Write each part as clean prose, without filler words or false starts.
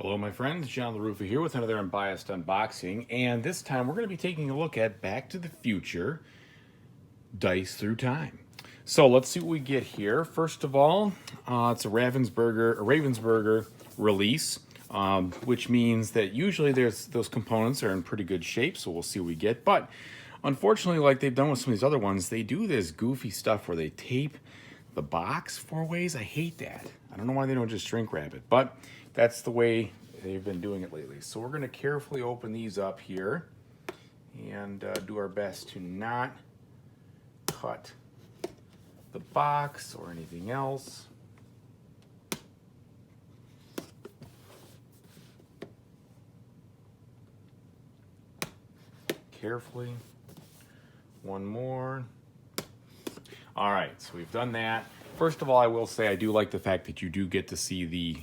Hello my friends, John LaRuffa here with another Unbiased unboxing, and this time we're going to be taking a look at Back to the Future Dice Through Time. So let's see what we get here. First of all, it's a Ravensburger release, which means that usually those components are in pretty good shape, so we'll see what we get. But unfortunately, like they've done with some of these other ones, they do this goofy stuff where they tape the box 4 ways. I hate that. I don't know why they don't just shrink wrap it, but that's the way they've been doing it lately. So we're going to carefully open these up here and do our best to not cut the box or anything else. Carefully. One more. All right, so we've done that. First of all, I will say I do like the fact that you do get to see the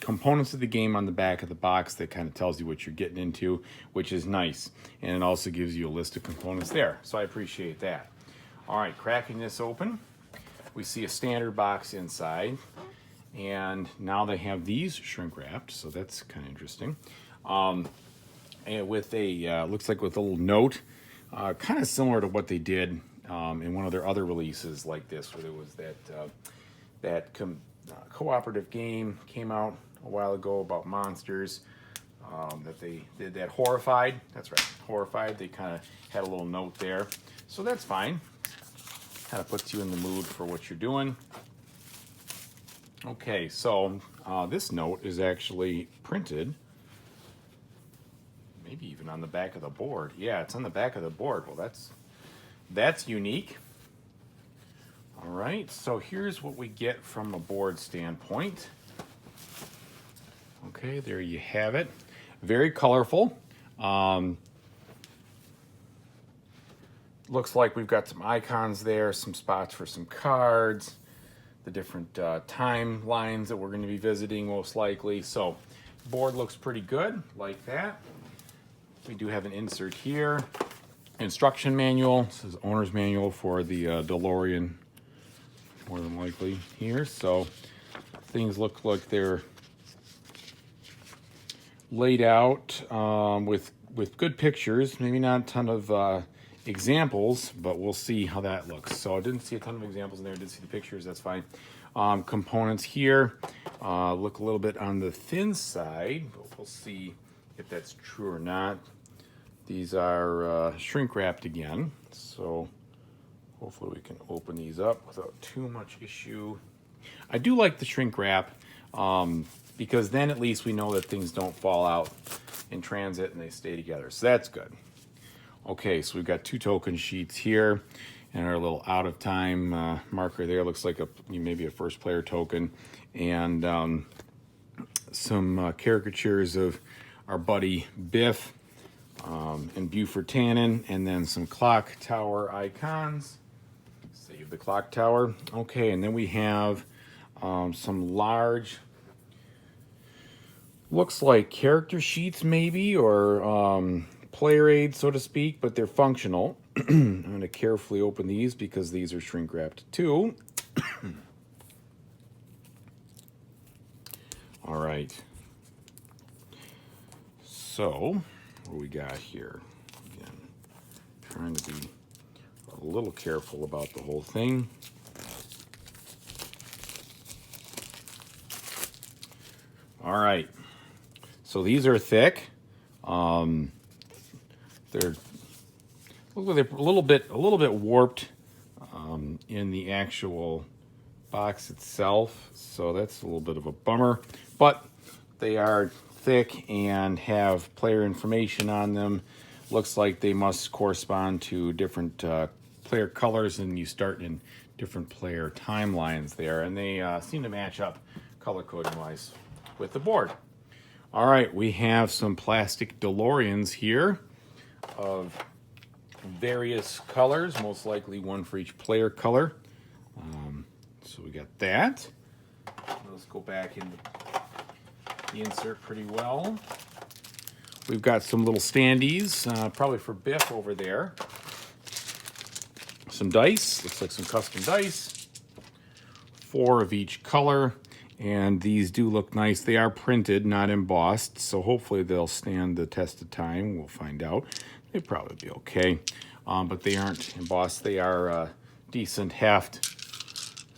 components of the game on the back of the box. That kind of tells you what you're getting into, which is nice. And it also gives you a list of components there, so I appreciate that. All right, cracking this open, we see a standard box inside. And now they have these shrink wrapped, so that's kind of interesting. And with a, looks like with a little note, kind of similar to what they did in one of their other releases like this, where there was that cooperative game came out a while ago about monsters that they did, that Horrified. That's right, Horrified. They kind of had a little note there, so that's fine. Kind of puts you in the mood for what you're doing. Okay, so this note is actually printed, maybe even on the back of the board. Yeah, it's on the back of the board. Well, that's unique. All right, so here's what we get from a board standpoint. Okay, there you have it. Very colorful. Looks like we've got some icons there, some spots for some cards, the different timelines that we're going to be visiting most likely. So board looks pretty good, like that. We do have an insert here. Instruction manual. This is owner's manual for the DeLorean, more than likely here. So things look like they're laid out with good pictures. Maybe not a ton of examples, but we'll see how that looks. So I didn't see a ton of examples in there. I did see the pictures. That's fine. Components here look a little bit on the thin side, but we'll see if that's true or not. These are shrink wrapped again, so hopefully we can open these up without too much issue. I do like the shrink wrap because then at least we know that things don't fall out in transit and they stay together, so that's good. Okay, so we've got 2 token sheets here and our little out of time marker there. Looks like maybe a first player token, and some caricatures of our buddy Biff and Buford Tannen, and then some clock tower icons. Save the clock tower. Okay, and then we have some large, looks like character sheets maybe, or player aids, so to speak, but they're functional. I'm going to carefully open these because these are shrink wrapped too. All right. So what we got here? Again, trying to be a little careful about the whole thing. All right. So these are thick. They're a little bit warped in the actual box itself, so that's a little bit of a bummer. But they are thick and have player information on them. Looks like they must correspond to different player colors, and you start in different player timelines there, and they seem to match up color coding wise with the board. All right, we have some plastic DeLoreans here of various colors, most likely one for each player color. So we got that. Let's go back into the insert pretty well. We've got some little standees, probably for Biff over there. Some dice, looks like some custom dice. 4 of each color. And these do look nice. They are printed, not embossed, so hopefully they'll stand the test of time. We'll find out. They'll probably be okay. But they aren't embossed. They are decent heft.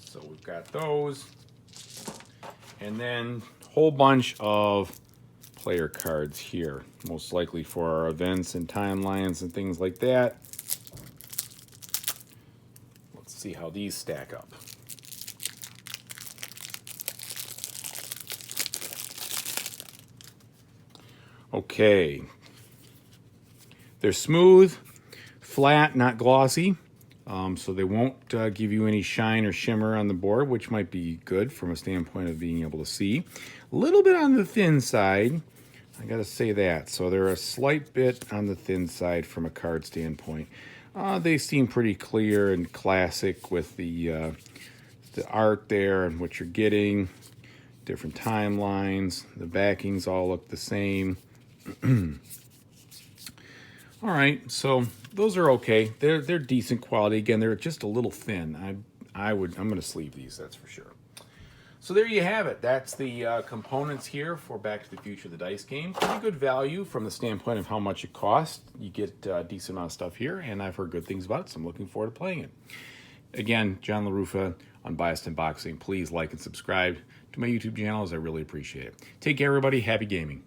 So we've got those. And then a whole bunch of player cards here, most likely for our events and timelines and things like that. Let's see how these stack up. Okay. They're smooth, flat, not glossy. So they won't give you any shine or shimmer on the board, which might be good from a standpoint of being able to see. A little bit on the thin side, I gotta say that. So they're a slight bit on the thin side from a card standpoint. They seem pretty clear and classic with the art there and what you're getting. Different timelines. The backings all look the same. All right, so those are okay. They're decent quality. Again, they're just a little thin. I'm going to sleeve these, that's for sure. So there you have it. That's the components here for Back to the Future, the dice game. Pretty good value from the standpoint of how much it costs. You get a decent amount of stuff here, and I've heard good things about it, so I'm looking forward to playing it. Again, John LaRuffa, Unbiased Unboxing. Please like and subscribe to my YouTube channel, as I really appreciate it. Take care, everybody. Happy gaming.